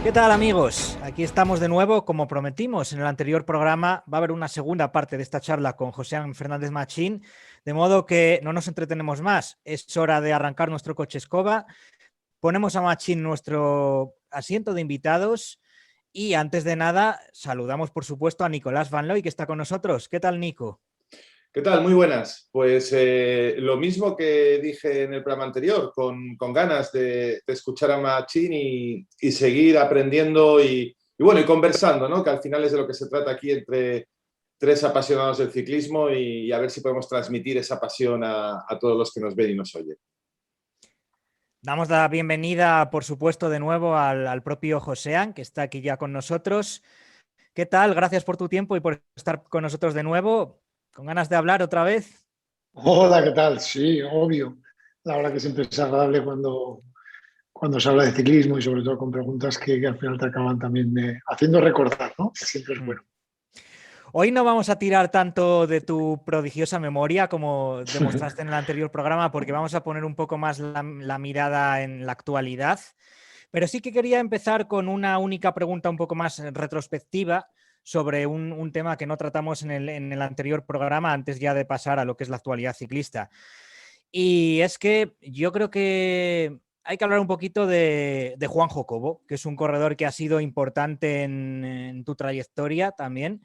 ¿Qué tal, amigos? Aquí estamos de nuevo, como prometimos en el anterior programa. Va a haber una segunda parte de esta charla con José Fernández Machín, de modo que no nos entretenemos más. Es hora de arrancar nuestro coche escoba. Ponemos a Machín nuestro asiento de invitados y antes de nada saludamos, por supuesto, a Nicolás Van Looy, que está con nosotros. ¿Qué tal, Nico? ¿Qué tal? Muy buenas. Pues lo mismo que dije en el programa anterior, con ganas de escuchar a Machín y seguir aprendiendo y conversando, ¿no? Que al final es de lo que se trata aquí entre tres apasionados del ciclismo y a ver si podemos transmitir esa pasión a todos los que nos ven y nos oyen. Damos la bienvenida, por supuesto, de nuevo al propio Joséan, que está aquí ya con nosotros. ¿Qué tal? Gracias por tu tiempo y por estar con nosotros de nuevo. ¿Con ganas de hablar otra vez? Hola, ¿qué tal? Sí, obvio. La verdad que siempre es agradable cuando se habla de ciclismo y sobre todo con preguntas que al final te acaban también haciendo recordar, ¿no? Que siempre es bueno. Hoy no vamos a tirar tanto de tu prodigiosa memoria como demostraste en el anterior programa, porque vamos a poner un poco más la mirada en la actualidad. Pero sí que quería empezar con una única pregunta un poco más retrospectiva sobre un tema que no tratamos en el anterior programa, antes ya de pasar a lo que es la actualidad ciclista. Y es que yo creo que hay que hablar un poquito de Juanjo Cobo, que es un corredor que ha sido importante en tu trayectoria también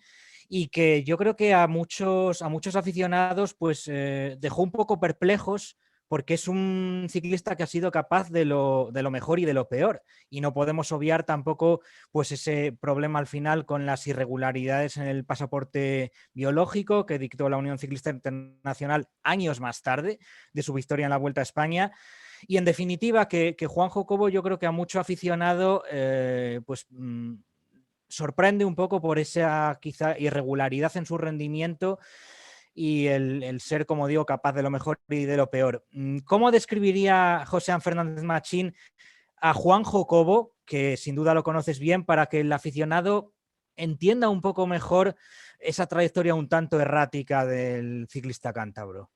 y que yo creo que a muchos aficionados pues dejó un poco perplejos porque es un ciclista que ha sido capaz de lo mejor y de lo peor. Y no podemos obviar tampoco pues ese problema al final con las irregularidades en el pasaporte biológico que dictó la Unión Ciclista Internacional años más tarde de su victoria en la Vuelta a España. Y en definitiva, que Juanjo Cobo yo creo que a mucho aficionado sorprende un poco por esa quizá irregularidad en su rendimiento y el ser, como digo, capaz de lo mejor y de lo peor. ¿Cómo describiría José Fernández Machín a Juanjo Cobo, que sin duda lo conoces bien, para que el aficionado entienda un poco mejor esa trayectoria un tanto errática del ciclista cántabro?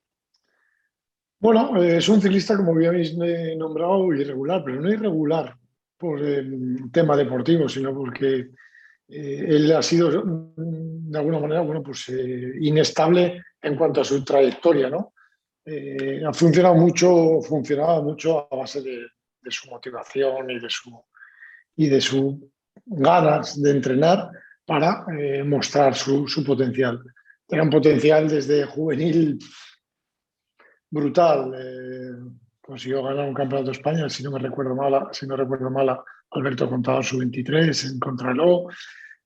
Bueno, es un ciclista, como bien habéis nombrado, irregular, pero no irregular por el tema deportivo, sino porque él ha sido, de alguna manera, bueno, pues inestable en cuanto a su trayectoria, ¿no? Funcionaba mucho a base de su motivación y de su ganas de entrenar para mostrar su potencial. Era un potencial desde juvenil brutal. Consiguió ganar un campeonato de España, si no recuerdo mal, Alberto Contador sub-23 en Contraló.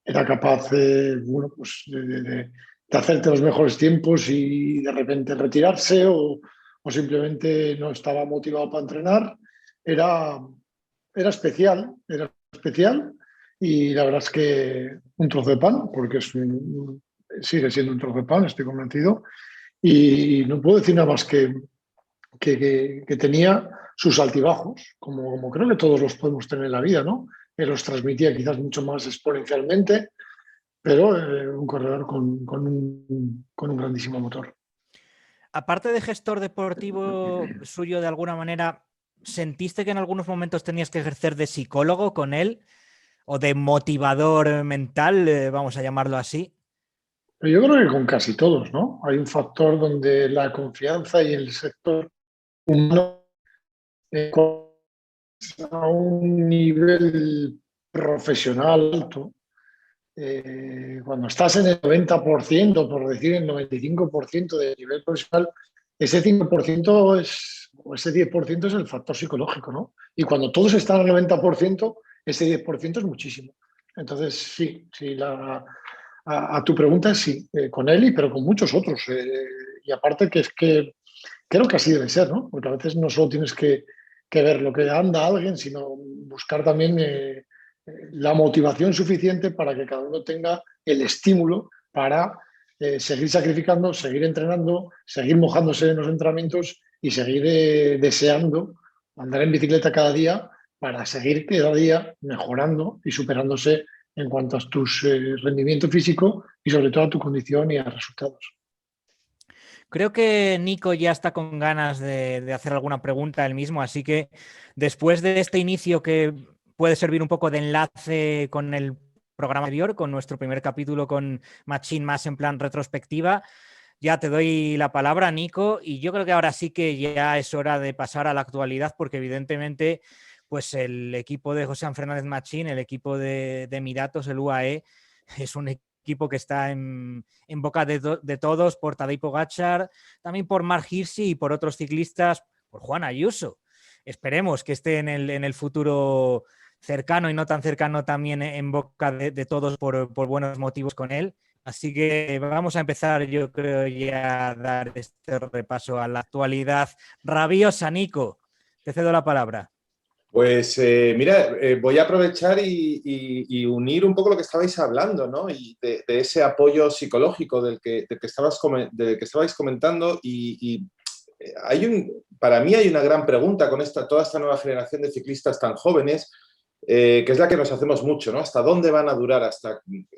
Era capaz pues de hacerte los mejores tiempos y de repente retirarse o simplemente no estaba motivado para entrenar. Era especial y la verdad es que un trozo de pan, porque sigue siendo un trozo de pan, estoy convencido. Y no puedo decir nada más que tenía sus altibajos, como creo que todos los podemos tener en la vida, ¿no? Él los transmitía quizás mucho más exponencialmente, pero un corredor con un grandísimo motor. Aparte de gestor deportivo suyo, de alguna manera, ¿sentiste que en algunos momentos tenías que ejercer de psicólogo con él o de motivador mental, vamos a llamarlo así? Pero yo creo que con casi todos, ¿no? Hay un factor donde la confianza y el sector humano a un nivel profesional alto. Cuando estás en el 90%, por decir el 95% del nivel profesional, ese 5% o ese 10% es el factor psicológico, ¿no? Y cuando todos están al 90%, ese 10% es muchísimo. Entonces, sí, a tu pregunta, sí, con él, pero con muchos otros. Y aparte que es que creo que así debe ser, ¿no? Porque a veces no solo tienes que ver lo que anda alguien, sino buscar también la motivación suficiente para que cada uno tenga el estímulo para seguir sacrificando, seguir entrenando, seguir mojándose en los entrenamientos y seguir deseando andar en bicicleta cada día para seguir cada día mejorando y superándose en cuanto a tu rendimiento físico y sobre todo a tu condición y a resultados. Creo que Nico ya está con ganas de hacer alguna pregunta él mismo, así que después de este inicio que puede servir un poco de enlace con el programa anterior, con nuestro primer capítulo con Machín más en plan retrospectiva. Ya te doy la palabra, Nico, y yo creo que ahora sí que ya es hora de pasar a la actualidad, porque evidentemente pues el equipo de José Fernández Machín, el equipo de Emiratos, el UAE, es un equipo que está en boca de todos, por Tadej Pogačar, también por Mark Hirschi y por otros ciclistas, por Juan Ayuso. Esperemos que esté en el futuro cercano y no tan cercano también en boca de todos por buenos motivos con él. Así que vamos a empezar, yo creo, ya a dar este repaso a la actualidad rabiosa. Nico, te cedo la palabra. Pues mira, voy a aprovechar y unir un poco lo que estabais hablando, ¿no? Y de ese apoyo psicológico del que estabais comentando. Para mí hay una gran pregunta con toda esta nueva generación de ciclistas tan jóvenes, que es la que nos hacemos mucho, ¿no? ¿Hasta dónde van a durar?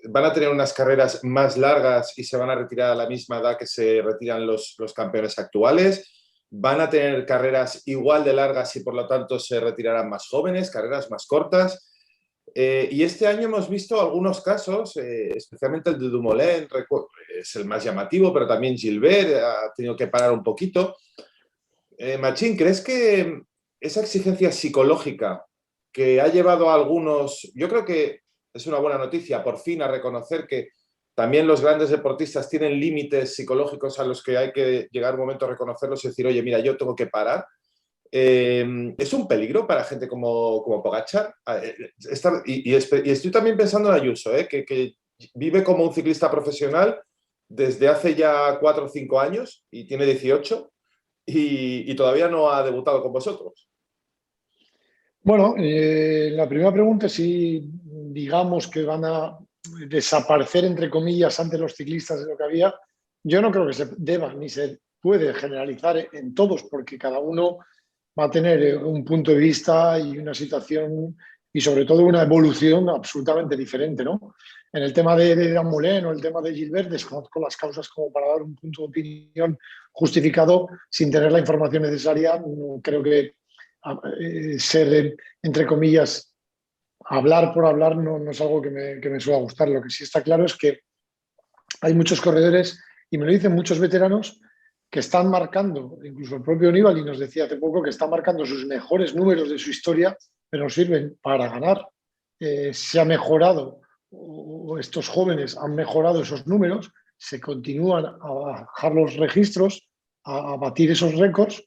¿Van a tener unas carreras más largas y se van a retirar a la misma edad que se retiran los campeones actuales? ¿Van a tener carreras igual de largas y por lo tanto se retirarán más jóvenes, carreras más cortas? Y este año hemos visto algunos casos, especialmente el de Dumoulin, es el más llamativo, pero también Gilbert ha tenido que parar un poquito. Machín, ¿crees que esa exigencia psicológica que ha llevado a algunos, yo creo que es una buena noticia, por fin a reconocer que también los grandes deportistas tienen límites psicológicos a los que hay que llegar un momento a reconocerlos y decir, oye, mira, yo tengo que parar? ¿Es un peligro para gente como Pogačar? Y estoy también pensando en Ayuso, que vive como un ciclista profesional desde hace ya 4 o 5 años y tiene 18 y todavía no ha debutado con vosotros. Bueno, la primera pregunta es si digamos que van a desaparecer, entre comillas, ante los ciclistas de lo que había. Yo no creo que se deba ni se puede generalizar en todos, porque cada uno va a tener un punto de vista y una situación y sobre todo una evolución absolutamente diferente, ¿no? En el tema de Dumoulin o el tema de Gilbert desconozco las causas como para dar un punto de opinión justificado sin tener la información necesaria. No creo que ser, entre comillas, hablar por hablar no es algo que me suele gustar. Lo que sí está claro es que hay muchos corredores, y me lo dicen muchos veteranos, que están marcando, incluso el propio Nibali nos decía hace poco que está marcando sus mejores números de su historia, pero no sirven para ganar. Se ha mejorado, o estos jóvenes han mejorado esos números, se continúan a bajar los registros, a batir esos récords,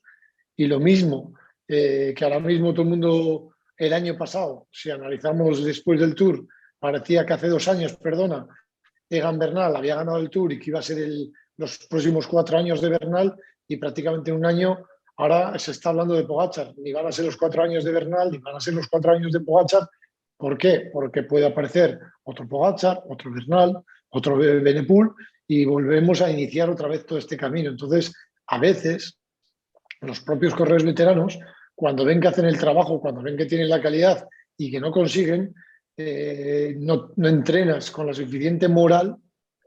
y lo mismo que ahora mismo todo el mundo, el año pasado, si analizamos después del Tour, parecía que hace 2 años, perdona, Egan Bernal había ganado el Tour y que iba a ser los próximos 4 años de Bernal, y prácticamente en un año ahora se está hablando de Pogačar. Ni van a ser los 4 años de Bernal, ni van a ser los 4 años de Pogačar. ¿Por qué? Porque puede aparecer otro Pogačar, otro Bernal, otro Benepul, y volvemos a iniciar otra vez todo este camino. Entonces, a veces, los propios corredores veteranos, cuando ven que hacen el trabajo, cuando ven que tienen la calidad y que no consiguen, no entrenas con la suficiente moral.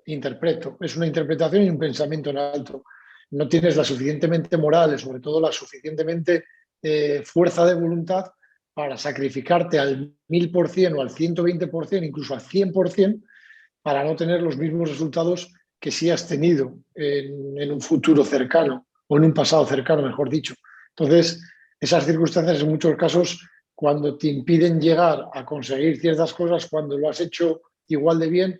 Interpreto, es una interpretación y un pensamiento en alto. No tienes la suficientemente moral, sobre todo la suficientemente fuerza de voluntad para sacrificarte al 1000% o al 120%, incluso al 100%, para no tener los mismos resultados que sí has tenido en un futuro cercano o en un pasado cercano, mejor dicho. Entonces, esas circunstancias en muchos casos, cuando te impiden llegar a conseguir ciertas cosas, cuando lo has hecho igual de bien,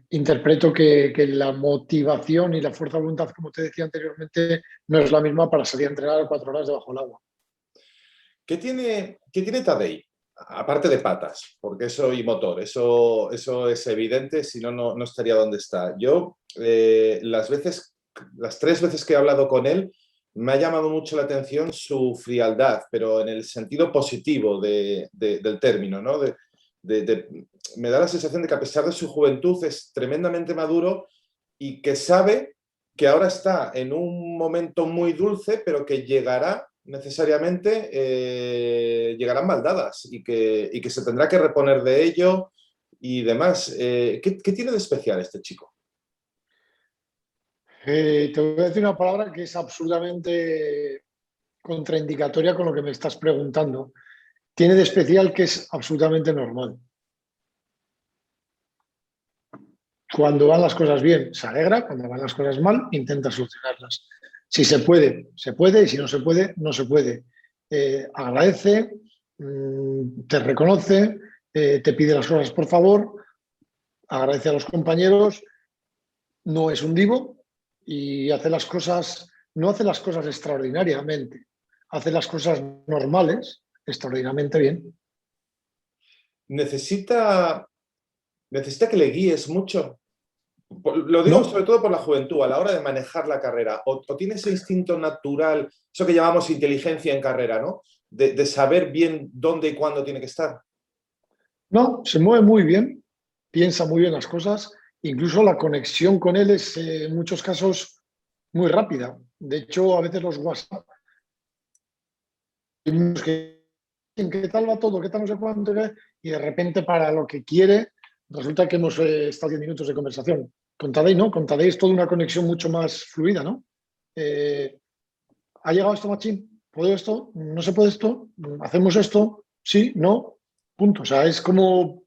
interpreto que la motivación y la fuerza de voluntad, como te decía anteriormente, no es la misma para salir a entrenar 4 horas debajo del agua. ¿Qué tiene Tadej? Aparte de patas, porque eso y motor, eso es evidente, si no, no estaría donde está. Yo, las 3 veces que he hablado con él, me ha llamado mucho la atención su frialdad, pero en el sentido positivo del término, ¿no? Me da la sensación de que a pesar de su juventud es tremendamente maduro y que sabe que ahora está en un momento muy dulce, pero que llegará necesariamente, llegarán maldadas y que se tendrá que reponer de ello y demás. ¿Qué tiene de especial este chico? Te voy a decir una palabra que es absolutamente contraindicatoria con lo que me estás preguntando. tiene de especial que es absolutamente normal. Cuando van las cosas bien, se alegra. Cuando van las cosas mal, intenta solucionarlas. Si se puede, se puede. Y si no se puede, no se puede. Agradece, te reconoce, te pide las cosas por favor, agradece a los compañeros, no es un divo y hace las cosas, no hace las cosas extraordinariamente, hace las cosas normales extraordinariamente bien. ¿Necesita que le guíes mucho? Lo digo No, sobre todo por la juventud, a la hora de manejar la carrera. O tiene ese instinto natural, eso que llamamos inteligencia en carrera, ¿no? De saber bien dónde y cuándo tiene que estar. no, se mueve muy bien, piensa muy bien las cosas, incluso la conexión con él es en muchos casos muy rápida. De hecho, a veces los WhatsApp, ¿qué tal va todo? ¿Qué tal no sé cuánto? Y de repente para lo que quiere, resulta que hemos estado 10 minutos de conversación. Con Tadej no, con Tadej es toda una conexión mucho más fluida, ¿no? ¿Ha llegado esto, Machín? ¿Puedo esto? ¿No se puede esto? ¿Hacemos esto? Sí, no, punto. O sea, es como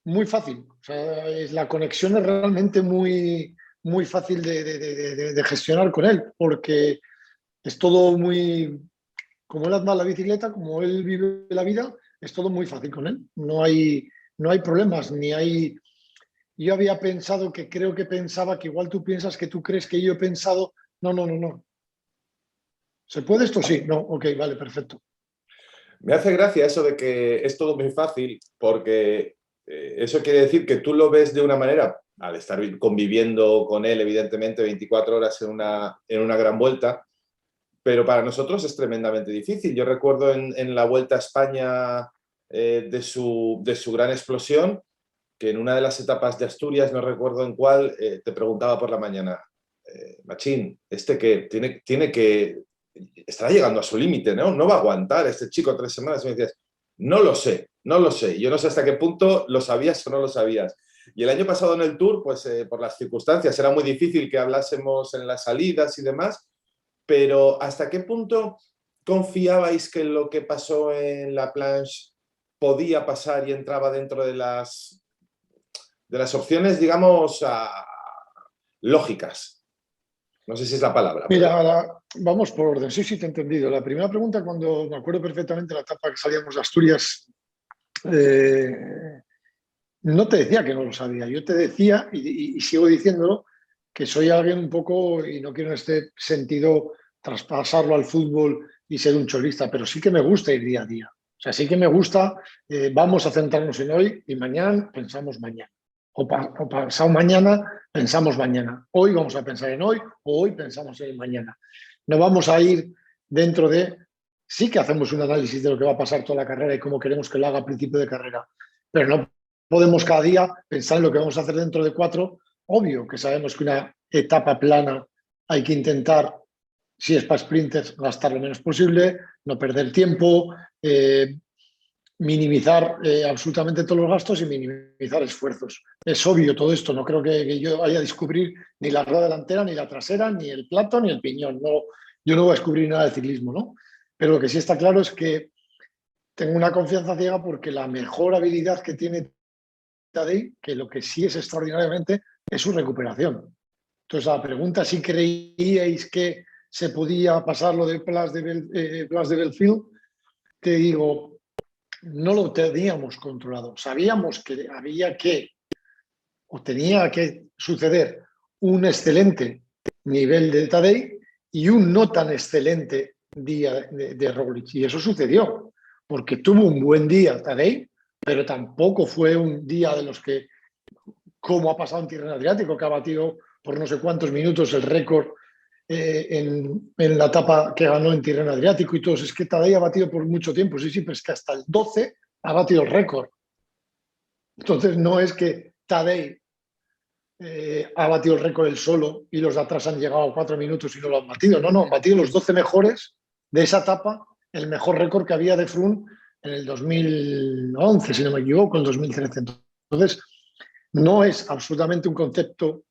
muy fácil. O sea, la conexión es realmente muy, muy fácil de gestionar con él, porque es todo muy, como él anda la bicicleta, como él vive la vida, es todo muy fácil con él. No hay problemas, ni hay... Yo había pensado que creo que pensaba que igual tú piensas que tú crees que yo he pensado, no, no, no, no. ¿Se puede esto? Sí, no, ok, vale, perfecto. Me hace gracia eso de que es todo muy fácil, porque eso quiere decir que tú lo ves de una manera, al estar conviviendo con él, evidentemente, 24 horas en una gran vuelta, pero para nosotros es tremendamente difícil. Yo recuerdo en la Vuelta a España de su gran explosión, que en una de las etapas de Asturias, no recuerdo en cuál, te preguntaba por la mañana, Machín, que tiene que... estará llegando a su límite, ¿no? No va a aguantar este chico 3 semanas. Y me decías, no lo sé, no lo sé. Yo no sé hasta qué punto lo sabías o no lo sabías. Y el año pasado en el Tour, pues por las circunstancias, era muy difícil que hablásemos en las salidas y demás, pero ¿hasta qué punto confiabais que lo que pasó en la planche podía pasar y entraba dentro de las opciones, digamos, lógicas? No sé si es la palabra. Mira, vamos por orden. Sí, sí, te he entendido. La primera pregunta, cuando me acuerdo perfectamente la etapa que salíamos de Asturias, no te decía que no lo sabía. Yo te decía, y sigo diciéndolo, que soy alguien un poco, y no quiero en este sentido traspasarlo al fútbol y ser un chorista, pero sí que me gusta ir día a día. O sea, sí que me gusta, vamos a centrarnos en hoy y mañana pensamos mañana. O pasado mañana pensamos mañana. Hoy vamos a pensar en hoy o hoy pensamos en mañana. No vamos a ir dentro de... Sí que hacemos un análisis de lo que va a pasar toda la carrera y cómo queremos que lo haga a principio de carrera, pero no podemos cada día pensar en lo que vamos a hacer dentro de 4. Obvio que sabemos que una etapa plana hay que intentar, si es para sprinters, gastar lo menos posible, no perder tiempo, minimizar absolutamente todos los gastos y minimizar esfuerzos. Es obvio todo esto, no creo que yo vaya a descubrir ni la rueda delantera, ni la trasera, ni el plato, ni el piñón. No, yo no voy a descubrir nada de ciclismo, ¿no? Pero lo que sí está claro es que tengo una confianza ciega porque la mejor habilidad que tiene Tadej, que lo que sí es extraordinariamente, es su recuperación. Entonces, la pregunta si creíais que se podía pasar lo de Plas de Belfield, te digo, no lo teníamos controlado. Sabíamos que había que, o tenía que suceder un excelente nivel de Tadej y un no tan excelente día de Roglic. Y eso sucedió, porque tuvo un buen día Tadej, pero tampoco fue un día de los que, como ha pasado en Tirreno Adriático, que ha batido por no sé cuántos minutos el récord en la etapa que ganó en Tirreno Adriático y todos. Es que Tadej ha batido por mucho tiempo, sí, pero es que hasta el 12 ha batido el récord. Entonces no es que Tadej ha batido el récord él solo y los de atrás han llegado a 4 minutos y no lo han batido. No, han batido los 12 mejores de esa etapa, el mejor récord que había de Froome en el 2011, si no me equivoco, en el 2013. Entonces, no es absolutamente un concepto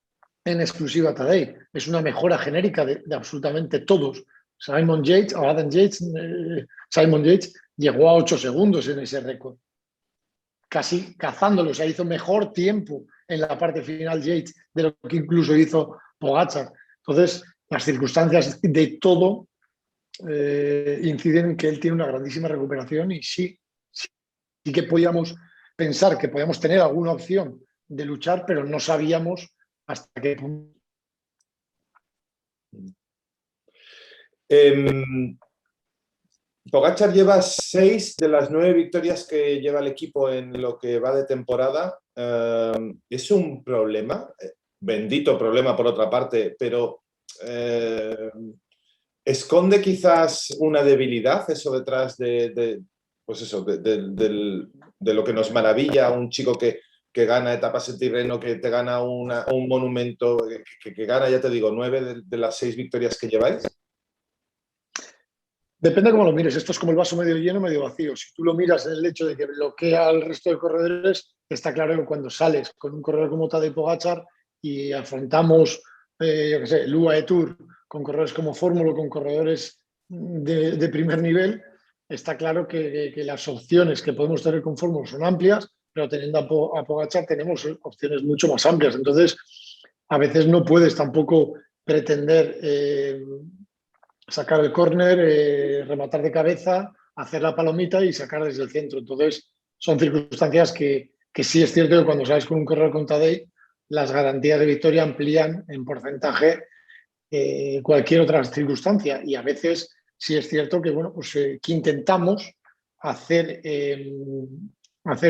en exclusiva Tadej, es una mejora genérica de absolutamente todos Simon Yates, o Adam Yates, Simon Yates llegó a 8 segundos en ese récord, casi cazándolo. O sea, hizo mejor tiempo en la parte final Yates de lo que incluso hizo Pogačar. Entonces, las circunstancias de todo inciden en que él tiene una grandísima recuperación y sí que podíamos pensar que podíamos tener alguna opción de luchar, pero no sabíamos hasta qué punto. Pogačar lleva 6 de las 9 victorias que lleva el equipo en lo que va de temporada. ¿Es un problema? Bendito problema por otra parte, pero ¿esconde quizás una debilidad eso detrás pues eso, de lo que nos maravilla un chico que gana etapas en Tirreno, que te gana un monumento, que gana, ya te digo, 9 de las 6 victorias que lleváis? Depende cómo lo mires. Esto es como el vaso medio lleno, medio vacío. Si tú lo miras en el hecho de que bloquea al resto de corredores, está claro que cuando sales con un corredor como Tadej Pogačar y afrontamos, yo qué sé, el UAE Tour con corredores como Fórmula, con corredores de primer nivel, está claro que las opciones que podemos tener con Fórmula son amplias, pero teniendo a Pogačar tenemos opciones mucho más amplias. Entonces, a veces no puedes tampoco pretender sacar el córner, rematar de cabeza, hacer la palomita y sacar desde el centro. Entonces, son circunstancias que sí es cierto que cuando sales con un corredor con Tadej, las garantías de victoria amplían en porcentaje cualquier otra circunstancia. Y a veces sí es cierto que, bueno, pues, que intentamos hacer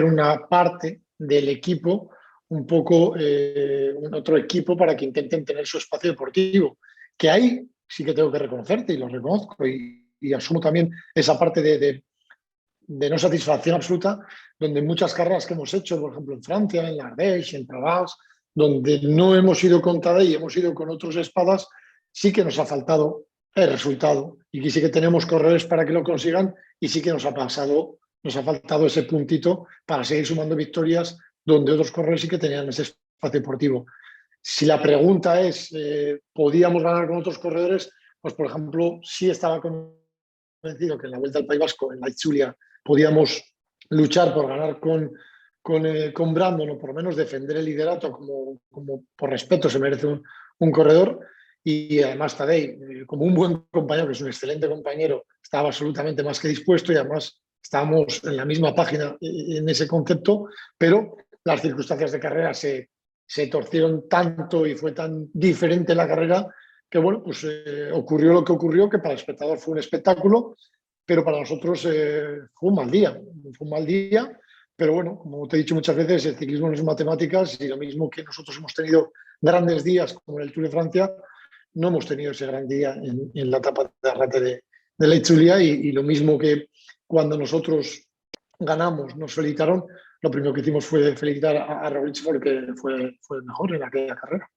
una parte del equipo un poco un otro equipo para que intenten tener su espacio deportivo. Que hay sí que tengo que reconocerte y lo reconozco y asumo también esa parte de no satisfacción absoluta, donde muchas carreras que hemos hecho, por ejemplo en Francia, en la Ardèche, en Provence, donde no hemos ido con Tadej y hemos ido con otros espadas, sí que nos ha faltado el resultado y que sí que tenemos corredores para que lo consigan y sí que nos ha faltado ese puntito para seguir sumando victorias donde otros corredores sí que tenían ese espacio deportivo. Si la pregunta es, ¿podíamos ganar con otros corredores? Pues, por ejemplo, sí estaba convencido que en la Vuelta al País Vasco, en la Itzulia, podíamos luchar por ganar con Brandon o por lo menos defender el liderato como por respeto se merece un corredor. Y además Tadej, como un buen compañero, que es un excelente compañero, estaba absolutamente más que dispuesto y además estábamos en la misma página en ese concepto, pero las circunstancias de carrera se torcieron tanto y fue tan diferente la carrera que, bueno, pues ocurrió lo que ocurrió, que para el espectador fue un espectáculo, pero para nosotros fue un mal día. Fue un mal día, pero bueno, como te he dicho muchas veces, el ciclismo no es matemáticas y lo mismo que nosotros hemos tenido grandes días como en el Tour de Francia, no hemos tenido ese gran día en la etapa de Arrate de la Itzulia y lo mismo que cuando nosotros ganamos, nos felicitaron, lo primero que hicimos fue felicitar a Roglic porque fue el mejor en aquella carrera.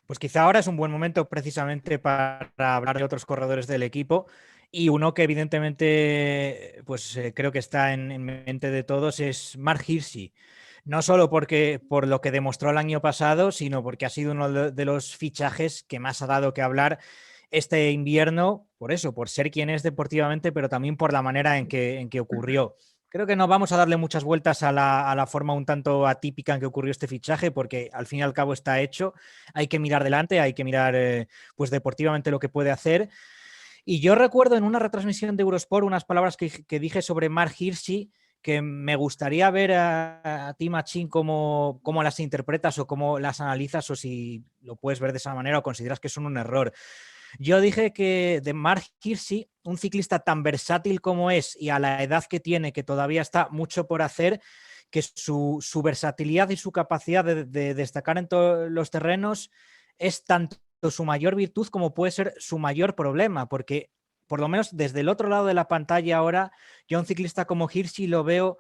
Pues quizá ahora es un buen momento precisamente para hablar de otros corredores del equipo y uno que evidentemente pues creo que está en mente de todos es Mark Hirschi. No solo por lo que demostró el año pasado, sino porque ha sido uno de los fichajes que más ha dado que hablar este invierno, por ser quien es deportivamente, pero también por la manera en que ocurrió. Creo que no vamos a darle muchas vueltas a la forma un tanto atípica en que ocurrió este fichaje, porque al fin y al cabo está hecho. Hay que mirar delante, hay que mirar pues deportivamente lo que puede hacer. Y yo recuerdo en una retransmisión de Eurosport unas palabras que dije sobre Mark Hirschi, que me gustaría ver a ti, Machín, cómo las interpretas o cómo las analizas, o si lo puedes ver de esa manera o consideras que son un error. Yo dije que de Mark Hirschi, un ciclista tan versátil como es y a la edad que tiene, que todavía está mucho por hacer, que su versatilidad y su capacidad de destacar en todos los terrenos es tanto su mayor virtud como puede ser su mayor problema, porque por lo menos desde el otro lado de la pantalla ahora, yo a un ciclista como Hirschi lo veo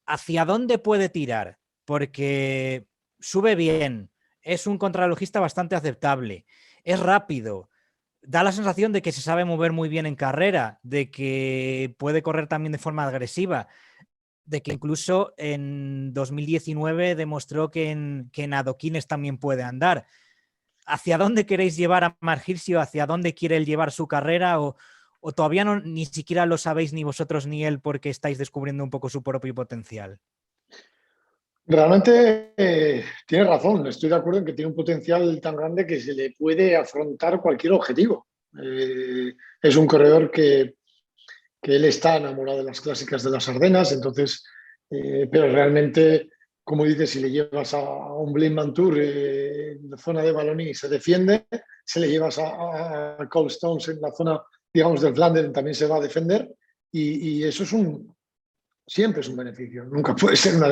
hacia dónde puede tirar, porque sube bien, es un contrarrelojista bastante aceptable, es rápido, da la sensación de que se sabe mover muy bien en carrera, de que puede correr también de forma agresiva, de que incluso en 2019 demostró que en adoquines también puede andar. ¿hacia dónde queréis llevar a Marc Hirschi o hacia dónde quiere él llevar su carrera? ¿O todavía no, ni siquiera lo sabéis ni vosotros ni él porque estáis descubriendo un poco su propio potencial? Realmente tiene razón, estoy de acuerdo en que tiene un potencial tan grande que se le puede afrontar cualquier objetivo. Es un corredor que él está enamorado de las clásicas de las Ardenas, entonces, pero realmente, como dices, si le llevas a un Blindman Tour en la zona de Wallonia y se defiende, si le llevas a Cold Stones en la zona, digamos, del Flanders también se va a defender y eso siempre es un beneficio, nunca puede ser una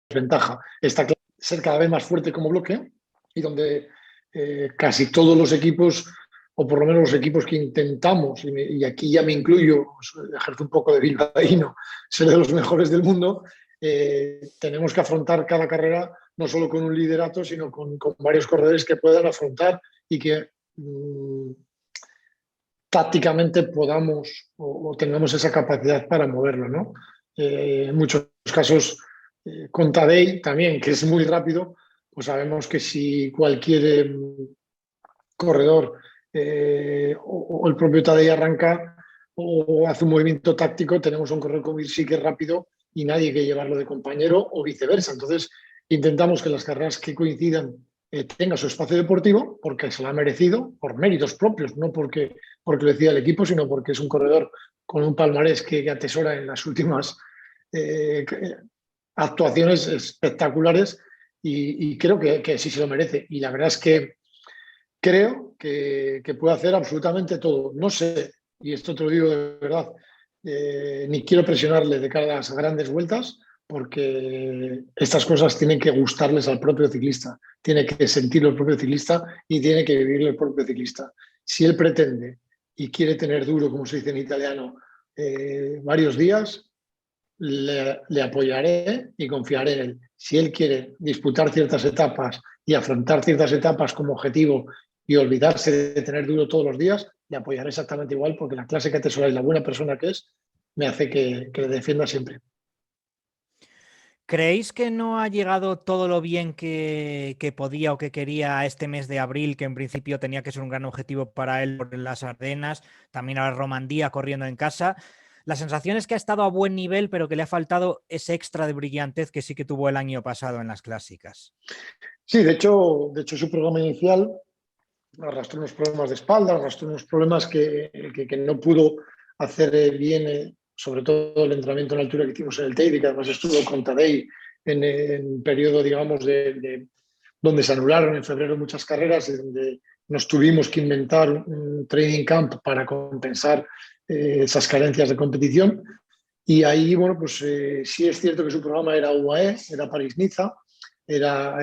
desventaja. Está claro ser cada vez más fuerte como bloque y donde casi todos los equipos, o por lo menos los equipos que intentamos, y aquí ya me incluyo, ejerzo un poco de bilbaíno, ser de los mejores del mundo, tenemos que afrontar cada carrera no solo con un liderato, sino con varios corredores que puedan afrontar y que tácticamente podamos o tengamos esa capacidad para moverlo, ¿no? En muchos casos, con Tadej también, que es muy rápido, pues sabemos que si cualquier corredor o el propio Tadej arranca o hace un movimiento táctico, tenemos un corredor como Hirschi que es rápido y nadie que llevarlo de compañero o viceversa. Entonces, intentamos que las carreras que coincidan tenga su espacio deportivo porque se lo ha merecido por méritos propios, no porque lo decía el equipo, sino porque es un corredor con un palmarés que atesora en las últimas actuaciones espectaculares y creo que sí se lo merece. Y la verdad es que creo que puede hacer absolutamente todo. No sé, y esto te lo digo de verdad, ni quiero presionarle de cara a las grandes vueltas, porque estas cosas tienen que gustarles al propio ciclista, tiene que sentirlo el propio ciclista y tiene que vivirlo el propio ciclista. Si él pretende y quiere tener duro, como se dice en italiano, varios días, le apoyaré y confiaré en él. Si él quiere disputar ciertas etapas y afrontar ciertas etapas como objetivo y olvidarse de tener duro todos los días, le apoyaré exactamente igual porque la clase que atesora y la buena persona que es, me hace que le defienda siempre. ¿Creéis que no ha llegado todo lo bien que podía o que quería a este mes de abril, que en principio tenía que ser un gran objetivo para él por las Ardenas, también a la Romandía corriendo en casa? La sensación es que ha estado a buen nivel, pero que le ha faltado ese extra de brillantez que sí que tuvo el año pasado en las clásicas. Sí, de hecho su programa inicial arrastró unos problemas de espalda, arrastró unos problemas que no pudo hacer bien, sobre todo el entrenamiento en altura que hicimos en el Teide, que además estuvo con Tadej en periodo, digamos, donde se anularon en febrero muchas carreras y donde nos tuvimos que inventar un training camp para compensar esas carencias de competición. Y ahí, bueno, pues sí es cierto que su programa era UAE, era París-Niza, era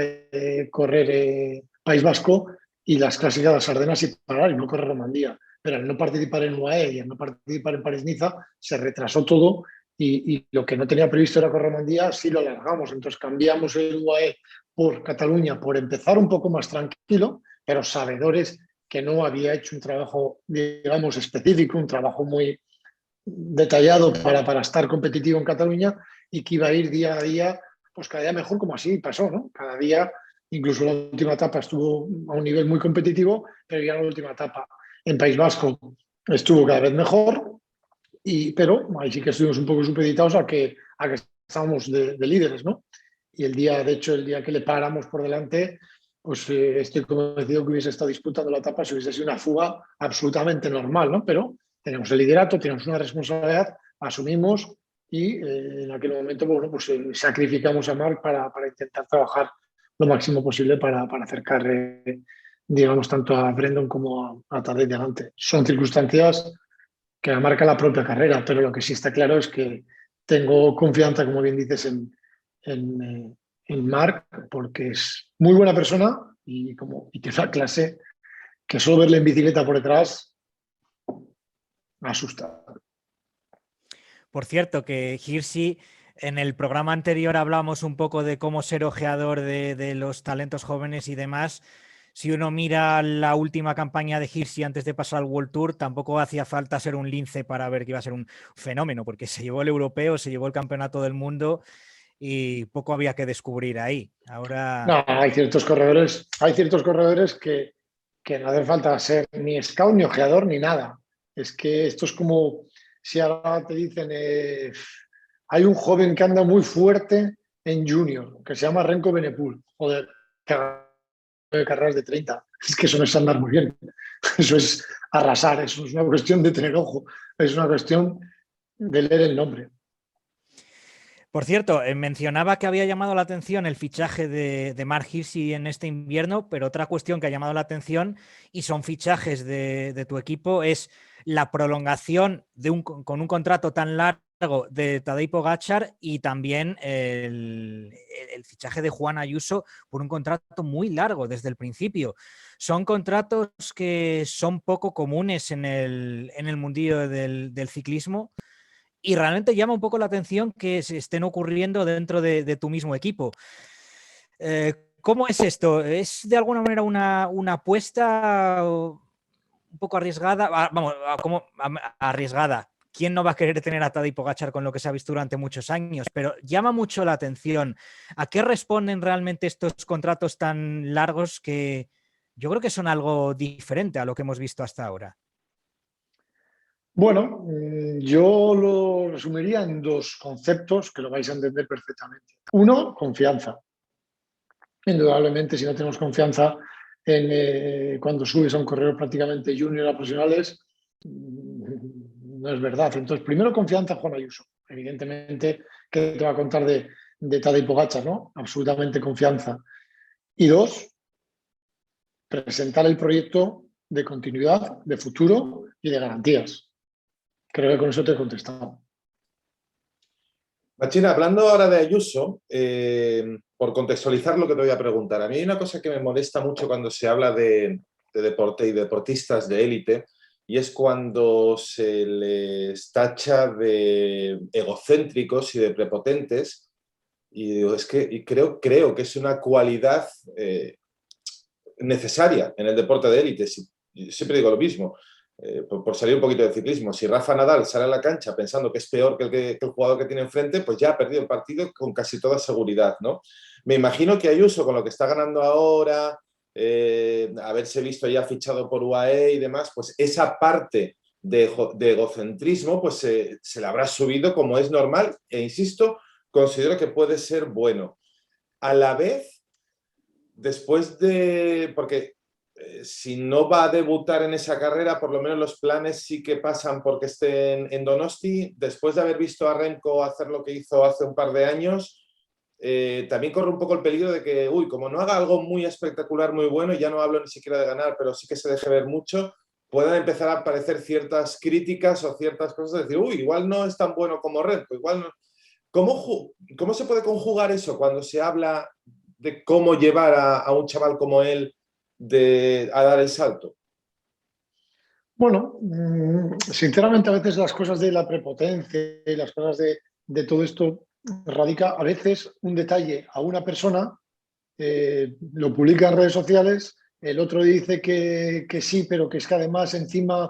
correr País Vasco y las clásicas de las Ardenas y parar y no correr Romandía. Pero al no participar en UAE y al no participar en París-Niza, se retrasó todo y lo que no tenía previsto era correr Romandía, sí lo alargamos. Entonces cambiamos el UAE por Cataluña por empezar un poco más tranquilo, pero sabedores que no había hecho un trabajo, digamos, específico, un trabajo muy detallado para estar competitivo en Cataluña y que iba a ir día a día, pues cada día mejor, como así pasó, ¿no? Cada día, incluso la última etapa estuvo a un nivel muy competitivo, pero ya la última etapa en País Vasco estuvo cada vez mejor, pero ahí sí que estuvimos un poco supeditados a que estábamos de líderes, ¿no? Y de hecho, el día que le paramos por delante, pues estoy convencido que hubiese estado disputando la etapa si hubiese sido una fuga absolutamente normal, ¿no? Pero tenemos el liderato, tenemos una responsabilidad, asumimos y en aquel momento, bueno, pues sacrificamos a Marc para intentar trabajar lo máximo posible para acercar, digamos, tanto a Brendan como a Tadej delante. Son circunstancias que marca la propia carrera, pero lo que sí está claro es que tengo confianza, como bien dices, en Marc, porque es muy buena persona y tiene una clase que solo verle en bicicleta por detrás me asusta. Por cierto, que Hirschi, en el programa anterior hablábamos un poco de cómo ser ojeador de los talentos jóvenes y demás. Si uno mira la última campaña de Hirschi antes de pasar al World Tour, tampoco hacía falta ser un lince para ver que iba a ser un fenómeno, porque se llevó el europeo, se llevó el campeonato del mundo y poco había que descubrir ahí. Ahora... No, hay ciertos corredores que no hace falta ser ni scout, ni ojeador, ni nada. Es que esto es como si ahora te dicen, hay un joven que anda muy fuerte en junior, que se llama Renko Benepul. Joder, de carreras de 30. Es que eso no es andar muy bien. Eso es arrasar, eso es una cuestión de tener ojo, es una cuestión de leer el nombre. Por cierto, mencionaba que había llamado la atención el fichaje de Mark Hirschi en este invierno, pero otra cuestión que ha llamado la atención, y son fichajes de tu equipo, es la prolongación con un contrato tan largo de Tadej Pogačar y también el fichaje de Juan Ayuso por un contrato muy largo desde el principio. Son contratos que son poco comunes en el mundillo del ciclismo. Y realmente llama un poco la atención que se estén ocurriendo dentro de tu mismo equipo. ¿Cómo es esto? ¿Es de alguna manera una apuesta un poco arriesgada? Vamos, ¿cómo arriesgada? ¿Quién no va a querer tener a Tadej Pogačar con lo que se ha visto durante muchos años? Pero llama mucho la atención. ¿A qué responden realmente estos contratos tan largos que yo creo que son algo diferente a lo que hemos visto hasta ahora? Bueno, yo lo resumiría en dos conceptos que lo vais a entender perfectamente. Uno, confianza. Indudablemente, si no tenemos confianza cuando subes a un corredor prácticamente junior a profesionales, no es verdad. Entonces, primero, confianza, Juan Ayuso. Evidentemente, ¿qué te va a contar de Tadej Pogačar, ¿no? Absolutamente confianza. Y dos, presentar el proyecto de continuidad, de futuro y de garantías. Creo que con eso te he contestado. Machín, hablando ahora de Ayuso, por contextualizar lo que te voy a preguntar, a mí hay una cosa que me molesta mucho cuando se habla de deporte y deportistas de élite, y es cuando se les tacha de egocéntricos y de prepotentes, y digo, creo que es una cualidad necesaria en el deporte de élite. Siempre digo lo mismo. Por salir un poquito de ciclismo, si Rafa Nadal sale a la cancha pensando que es peor que el jugador que tiene enfrente, pues ya ha perdido el partido con casi toda seguridad, ¿no? Me imagino que Ayuso, con lo que está ganando ahora, haberse visto ya fichado por UAE y demás, pues esa parte de egocentrismo pues se le habrá subido como es normal, e insisto, considero que puede ser bueno. A la vez, después de... porque si no va a debutar en esa carrera, por lo menos los planes sí que pasan porque esté en Donosti. Después de haber visto a Renko hacer lo que hizo hace un par de años, también corre un poco el peligro de que, como no haga algo muy espectacular, muy bueno, y ya no hablo ni siquiera de ganar, pero sí que se deje ver mucho, puedan empezar a aparecer ciertas críticas o ciertas cosas, de decir, igual no es tan bueno como Renko, igual no. ¿Cómo se puede conjugar eso cuando se habla de cómo llevar a un chaval como él a dar el salto? Bueno, sinceramente a veces las cosas de la prepotencia y las cosas de todo esto radica a veces un detalle a una persona, lo publica en redes sociales, el otro dice que sí, pero que es que además encima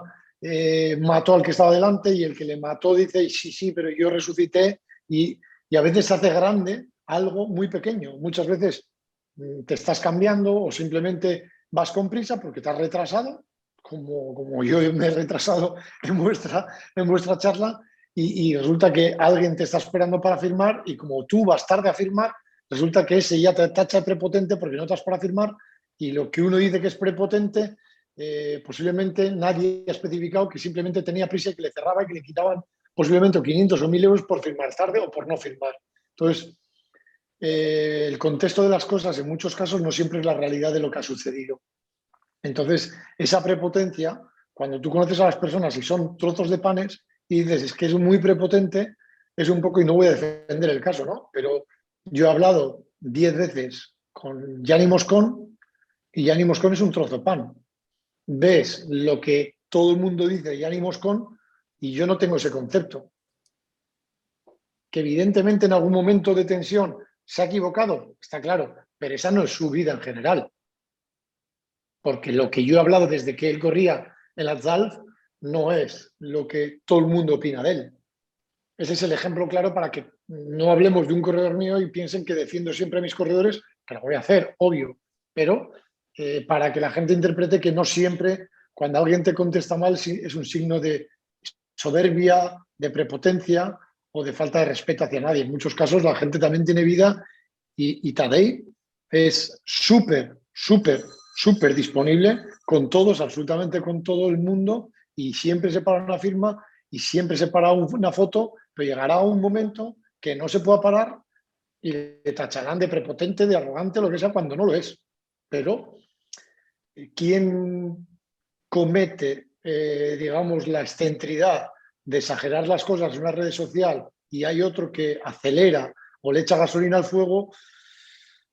mató al que estaba delante, y el que le mató dice sí, pero yo resucité, y a veces se hace grande algo muy pequeño. Muchas veces te estás cambiando o simplemente vas con prisa porque te has retrasado, como yo me he retrasado en vuestra charla, y resulta que alguien te está esperando para firmar, y como tú vas tarde a firmar, resulta que ese ya te tacha de prepotente porque no estás para firmar, y lo que uno dice que es prepotente, posiblemente nadie ha especificado que simplemente tenía prisa y que le cerraba y que le quitaban posiblemente 500 o 1000 euros por firmar tarde o por no firmar. Entonces, el contexto de las cosas en muchos casos no siempre es la realidad de lo que ha sucedido. Entonces, esa prepotencia, cuando tú conoces a las personas y son trozos de panes y dices, es que es muy prepotente, es un poco, y no voy a defender el caso, ¿no? Pero yo he hablado 10 veces con Gianni Moscon, y Gianni Moscon es un trozo de pan. Ves lo que todo el mundo dice de Gianni Moscon y yo no tengo ese concepto. Que evidentemente en algún momento de tensión se ha equivocado, está claro, pero esa no es su vida en general. Porque lo que yo he hablado desde que él corría en la Zalf no es lo que todo el mundo opina de él. ese es el ejemplo claro para que no hablemos de un corredor mío y piensen que defiendo siempre a mis corredores, que lo voy a hacer, obvio, pero para que la gente interprete que no siempre, cuando alguien te contesta mal, es un signo de soberbia, de prepotencia o de falta de respeto hacia nadie. En muchos casos la gente también tiene vida y Tadej es súper disponible con todos, absolutamente con todo el mundo, y siempre se para una firma y siempre se para una foto, pero llegará un momento que no se pueda parar y le tacharán de prepotente, de arrogante, lo que sea, cuando no lo es. Pero ¿quién comete, digamos, la excentridad de exagerar las cosas en una red social y hay otro que acelera o le echa gasolina al fuego?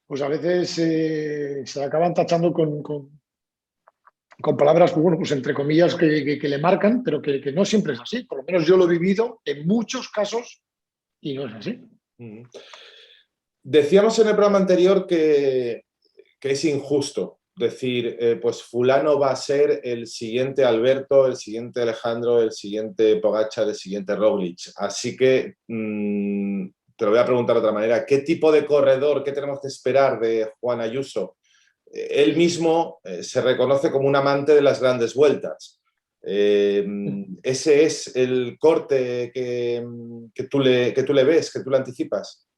Pues a veces se acaban tachando con palabras, bueno, pues entre comillas, que le marcan, pero que no siempre es así. Por lo menos yo lo he vivido en muchos casos y no es así. Decíamos en el programa anterior que es injusto decir, pues fulano va a ser el siguiente Alberto, el siguiente Alejandro, el siguiente Pogačar, el siguiente Roglic. Así que te lo voy a preguntar de otra manera. ¿Qué tipo de corredor, qué tenemos que esperar de Juan Ayuso? Él mismo se reconoce como un amante de las grandes vueltas. ¿Ese es el corte que tú le ves, que tú le anticipas?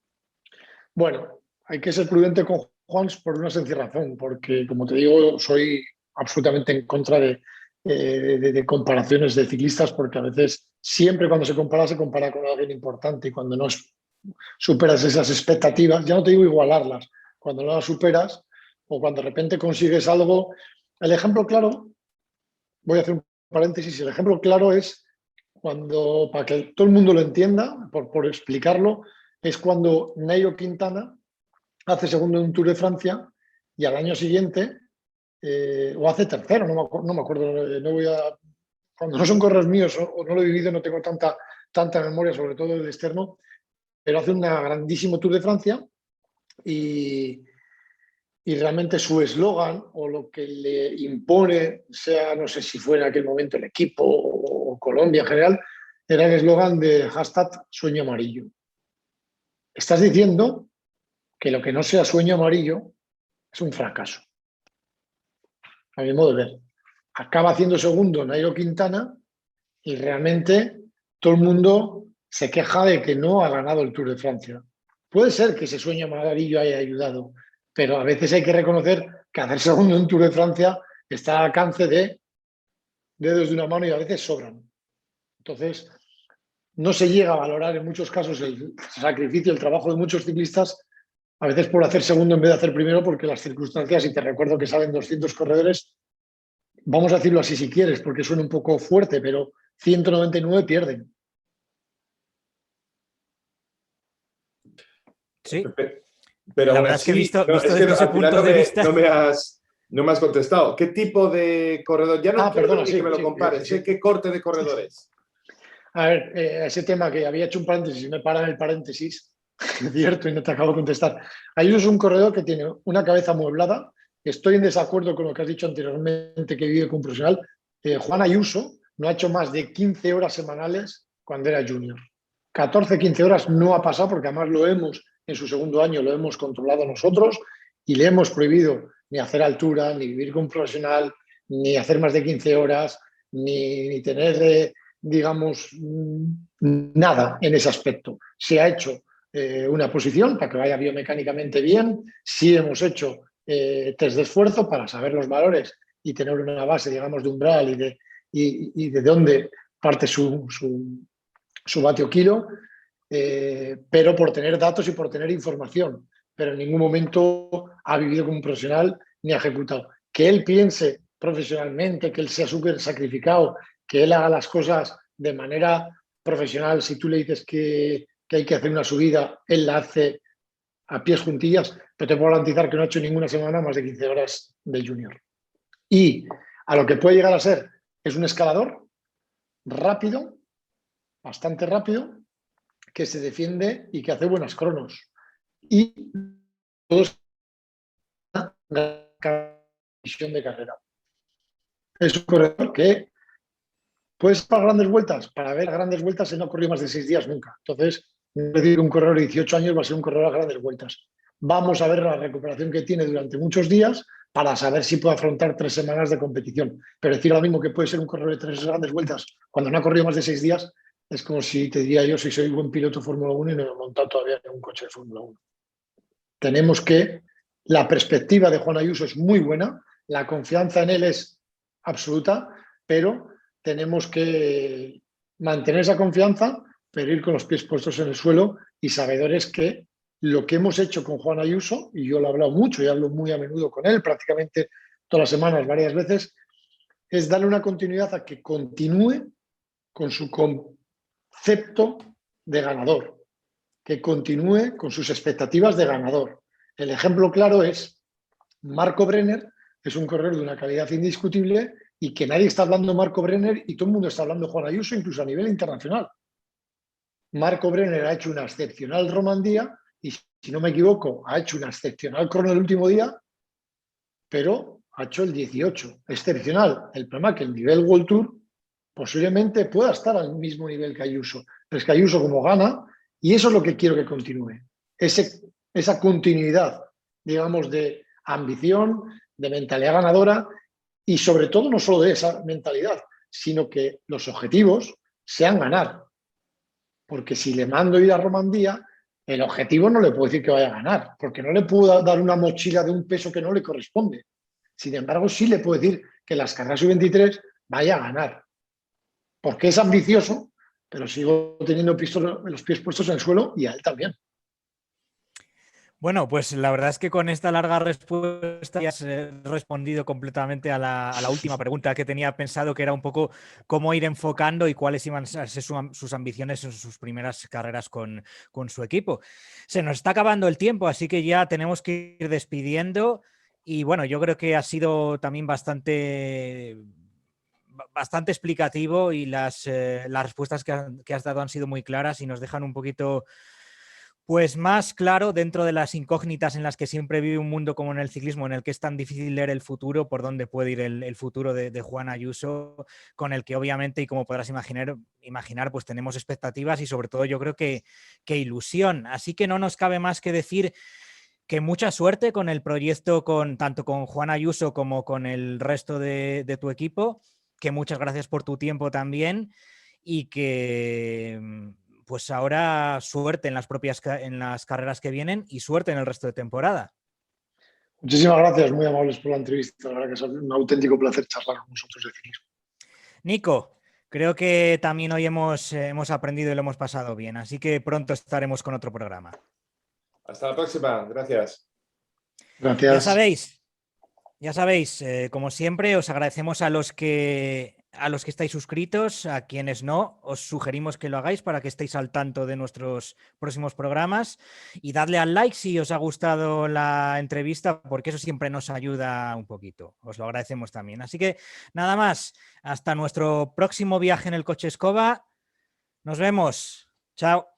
Bueno, hay que ser prudente con Juans por una sencilla razón, porque como te digo, soy absolutamente en contra de comparaciones de ciclistas, porque a veces siempre cuando se compara con alguien importante y cuando no superas esas expectativas, ya no te digo igualarlas, cuando no las superas o cuando de repente consigues algo. El ejemplo claro, voy a hacer un paréntesis, el ejemplo claro es cuando, para que todo el mundo lo entienda, por explicarlo, es cuando Nairo Quintana hace segundo en un Tour de Francia y al año siguiente, o hace tercero, no me acuerdo, no voy a, cuando no son correos míos o no lo he vivido, no tengo tanta memoria, sobre todo el externo, pero hace un grandísimo Tour de Francia y realmente su eslogan o lo que le impone, sea, no sé si fue en aquel momento el equipo o Colombia en general, era el eslogan de hashtag sueño amarillo. Estás diciendo que lo que no sea sueño amarillo es un fracaso, a mi modo de ver. Acaba haciendo segundo Nairo Quintana y realmente todo el mundo se queja de que no ha ganado el Tour de Francia. Puede ser que ese sueño amarillo haya ayudado, pero a veces hay que reconocer que hacer segundo en un Tour de Francia está al alcance de dedos de una mano y a veces sobran. Entonces, no se llega a valorar en muchos casos el sacrificio, el trabajo de muchos ciclistas, a veces por hacer segundo en vez de hacer primero, porque las circunstancias, y te recuerdo que salen 200 corredores, vamos a decirlo así si quieres, porque suena un poco fuerte, pero 199 pierden. Sí. Pero la aún verdad así, es que visto es que desde ese al final punto de vista. no me has contestado. ¿Qué tipo de corredor? Ya no quiero Perdona, ni que me lo compares. sí. ¿Qué corte de corredor es? A ver, ese tema que había hecho un paréntesis y me para en el paréntesis, es cierto, y no te acabo de contestar. Ayuso es un corredor que tiene una cabeza amueblada. Estoy en desacuerdo con lo que has dicho anteriormente, que vive con un profesional. Juan Ayuso no ha hecho más de 15 horas semanales cuando era junior. 14, 15 horas no ha pasado porque además en su segundo año lo hemos controlado nosotros y le hemos prohibido ni hacer altura, ni vivir con un profesional, ni hacer más de 15 horas, ni tener, digamos, nada en ese aspecto. Se ha hecho una posición para que vaya biomecánicamente bien, sí hemos hecho test de esfuerzo para saber los valores y tener una base, digamos, de umbral y de dónde parte su vatio kilo, pero por tener datos y por tener información, pero en ningún momento ha vivido como un profesional ni ha ejecutado. Que él piense profesionalmente, que él sea súper sacrificado, que él haga las cosas de manera profesional, si tú le dices que hay que hacer una subida, él la hace a pies juntillas, pero te puedo garantizar que no ha hecho ninguna semana más de 15 horas de junior. Y a lo que puede llegar a ser es un escalador rápido, bastante rápido, que se defiende y que hace buenas cronos. Y todos una visión de carrera. Es un corredor que ¿Puedes para grandes vueltas? Para ver grandes vueltas, él no corrió más de 6 días nunca. Entonces, no decir que un corredor de 18 años va a ser un corredor a grandes vueltas. Vamos a ver la recuperación que tiene durante muchos días para saber si puede afrontar 3 semanas de competición. Pero decir ahora mismo que puede ser un corredor de 3 grandes vueltas cuando no ha corrido más de 6 días es como si te diría yo si soy buen piloto de Fórmula 1 y no he montado todavía en un coche de Fórmula 1. Tenemos que, la perspectiva de Juan Ayuso es muy buena, la confianza en él es absoluta, pero tenemos que mantener esa confianza, pero ir con los pies puestos en el suelo y sabedores que lo que hemos hecho con Juan Ayuso, y yo lo he hablado mucho y hablo muy a menudo con él, prácticamente todas las semanas, varias veces, es darle una continuidad a que continúe con su concepto de ganador, que continúe con sus expectativas de ganador. El ejemplo claro es Marco Brenner, es un corredor de una calidad indiscutible y que nadie está hablando de Marco Brenner y todo el mundo está hablando de Juan Ayuso, incluso a nivel internacional. Marco Brenner ha hecho una excepcional Romandía y, si no me equivoco, ha hecho una excepcional crono el último día, pero ha hecho el 18. Excepcional. El problema es que el nivel World Tour posiblemente pueda estar al mismo nivel que Ayuso. Pero es que Ayuso como gana, y eso es lo que quiero que continúe. Esa continuidad, digamos, de ambición, de mentalidad ganadora y sobre todo no solo de esa mentalidad, sino que los objetivos sean ganar. Porque si le mando ir a Romandía, el objetivo no le puedo decir que vaya a ganar, porque no le puedo dar una mochila de un peso que no le corresponde. Sin embargo, sí le puedo decir que las carreras sub-23 vaya a ganar. Porque es ambicioso, pero sigo teniendo los pies puestos en el suelo y a él también. Bueno, pues la verdad es que con esta larga respuesta ya has respondido completamente a la última pregunta que tenía pensado, que era un poco cómo ir enfocando y cuáles iban a ser sus ambiciones en sus primeras carreras con su equipo. Se nos está acabando el tiempo, así que ya tenemos que ir despidiendo. Y bueno, yo creo que ha sido también bastante explicativo y las respuestas que has dado han sido muy claras y nos dejan un poquito pues más claro dentro de las incógnitas en las que siempre vive un mundo como en el ciclismo, en el que es tan difícil leer el futuro, por dónde puede ir el futuro de Juan Ayuso, con el que obviamente, y como podrás imaginar, pues tenemos expectativas y sobre todo yo creo que ilusión. Así que no nos cabe más que decir que mucha suerte con el proyecto, tanto con Juan Ayuso como con el resto de tu equipo, que muchas gracias por tu tiempo también y que pues ahora suerte en las carreras que vienen y suerte en el resto de temporada. Muchísimas gracias, muy amables por la entrevista. La verdad que es un auténtico placer charlar con vosotros de ciclismo. Nico, creo que también hoy hemos aprendido y lo hemos pasado bien, así que pronto estaremos con otro programa. Hasta la próxima, gracias. Gracias. Ya sabéis, como siempre, os agradecemos a los que estáis suscritos, a quienes no, os sugerimos que lo hagáis para que estéis al tanto de nuestros próximos programas y dadle al like si os ha gustado la entrevista, porque eso siempre nos ayuda un poquito. Os lo agradecemos también. Así que nada más, hasta nuestro próximo viaje en el coche escoba. Nos vemos. Chao.